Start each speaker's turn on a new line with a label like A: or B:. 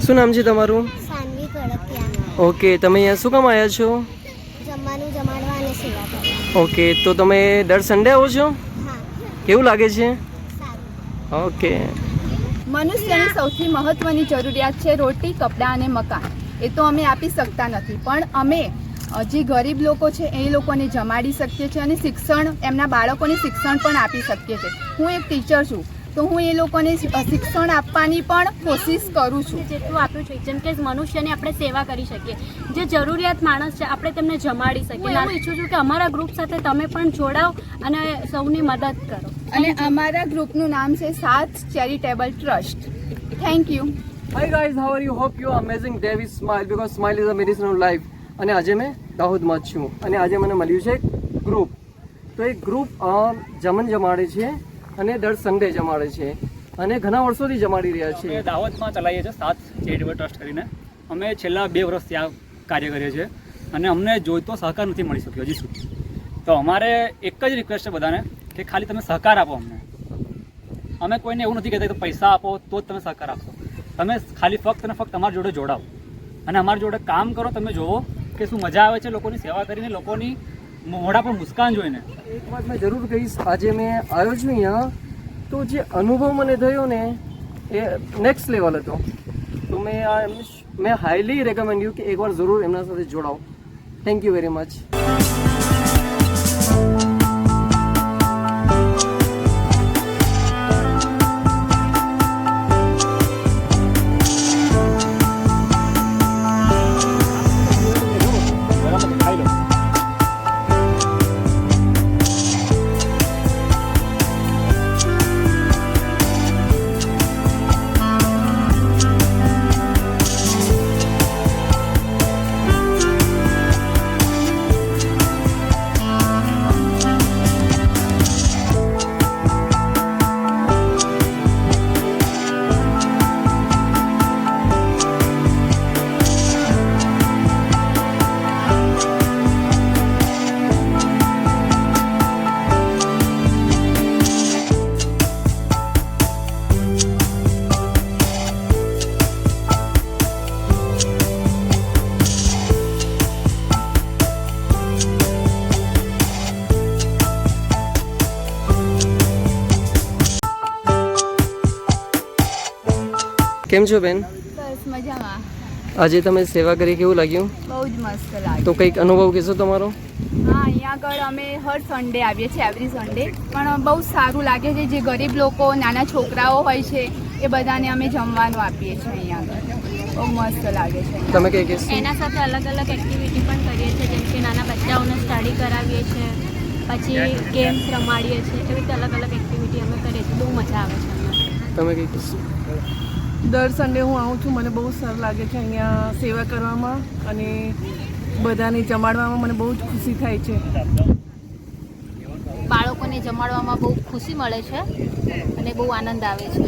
A: શું નામ છે તમારું?
B: સાનવી કડકિયા.
A: ઓકે, તમે અહીંયા શું કામ આવ્યા છો?
B: જમવાનું જમાડવા અને સેવા કરવા.
A: ઓકે, તો તમે દર સન્ડે આવો છો?
B: હા.
A: કેવું લાગે છે?
B: સારું.
A: ઓકે.
C: મનુષ્યની સૌથી મહત્ત્વની જરૂરિયાત છે રોટી, કપડાં અને મકાન. એ તો અમે આપી શકતા નથી, પણ અમે જે ગરીબ લોકો છે એ લોકોને જમાડી શકીએ છીએ અને શિક્ષણ, એમના બાળકોને શિક્ષણ પણ આપી શકીએ છીએ. હું એક ટીચર છું, તો હું એ લોકોને શિક્ષણ આપવાની પણ કોશિશ કરું છું.
D: જેટલું આપ્યું છે, જેમ કે મનુષ્યની આપણે સેવા કરી શકીએ, જે જરૂરિયાત માણસ છે આપણે તેમને જમાડી શકીએ. હું ઈચ્છું છું કે અમારા ગ્રુપ સાથે તમે પણ જોડાઓ અને સૌની મદદ કરો.
C: અને અમારા ગ્રુપનું નામ છે સાથ charitable trust. Thank you.
A: Hi guys, how are you? Hope you are amazing. Day with smile because smile is a medicine of life. અને આજે મેં દાહોદમાં જ છું અને આજે મને મળ્યું છે એક ગ્રુપ. તો એ ગ્રુપ જમણ જમાડે છે અને દર સન્ડે જમાડે છે અને ઘણા વર્ષોથી જમાડી રહ્યા છે.
E: દાહોદમાં ચલાવીએ છીએ સાથ ચેરિટેબલ ટ્રસ્ટ કરીને. અમે છેલ્લા 2 વર્ષથી આ કાર્ય કરીએ છીએ અને અમને જોઈતો સહકાર નથી મળી શક્યો હજી સુધી. તો અમારે એક જ રિક્વેસ્ટ છે બધાને કે ખાલી તમે સહકાર આપો અમને. અમે કોઈને એવું નથી કહેતા કે પૈસા આપો તો જ તમે સહકાર આપશો. તમે ખાલી ફક્ત અને ફક્ત અમારી જોડે જોડાઓ અને અમારી જોડે કામ કરો. તમે જુઓ કે શું મજા આવે છે લોકોની સેવા કરીને, લોકોની મોઢા પર મુસ્કાન જોઈને.
A: એક વાત મેં જરૂર કહીશ, આજે મેં આવ્યો છું અહીંયા તો જે અનુભવ મને થયો ને એ નેક્સ્ટ લેવલ હતો. તો મેં હાઈલી રેકમેન્ડ યુ કે એકવાર જરૂર એમના સાથે જોડાઓ. Thank you very much. કેમ છો બેન?
C: બસ મજામાં.
A: આજે તમે સેવા કરી, કેવું લાગ્યું?
C: બહુ જ મસ્ત લાગે.
A: તો કંઈક અનુભવ કહેશો તમારો?
C: હા, અહીંયા આગળ અમે હર સન્ડે આવીએ છીએ, એવરી સન્ડે. પણ બહુ સારું લાગે છે. જે ગરીબ લોકો, નાના છોકરાઓ હોય છે એ બધાને અમે જમવાનું આપીએ છીએ અહીંયા આગળ. બહુ મસ્ત લાગે છે.
A: તમે કંઈ કહેશો?
D: એના સાથે અલગ અલગ એક્ટિવિટી પણ કરીએ છીએ, જેમ કે નાના બચ્ચાઓને સ્ટડી કરાવીએ છીએ, પછી ગેમ્સ રમાડીએ છીએ. એવી રીતે અલગ અલગ એક્ટિવિટી અમે કરીએ છીએ. બહુ મજા આવે છે અમને.
A: તમે કંઈ કહેશો?
F: દર સન્ડે હું આવું છું. મને બહુ સારું લાગે છે અહીંયા સેવા કરવામાં અને બધાને જમાડવામાં મને બહુ જ ખુશી થાય છે.
D: બાળકોને જમાડવામાં બહુ ખુશી મળે છે અને બહુ આનંદ આવે છે.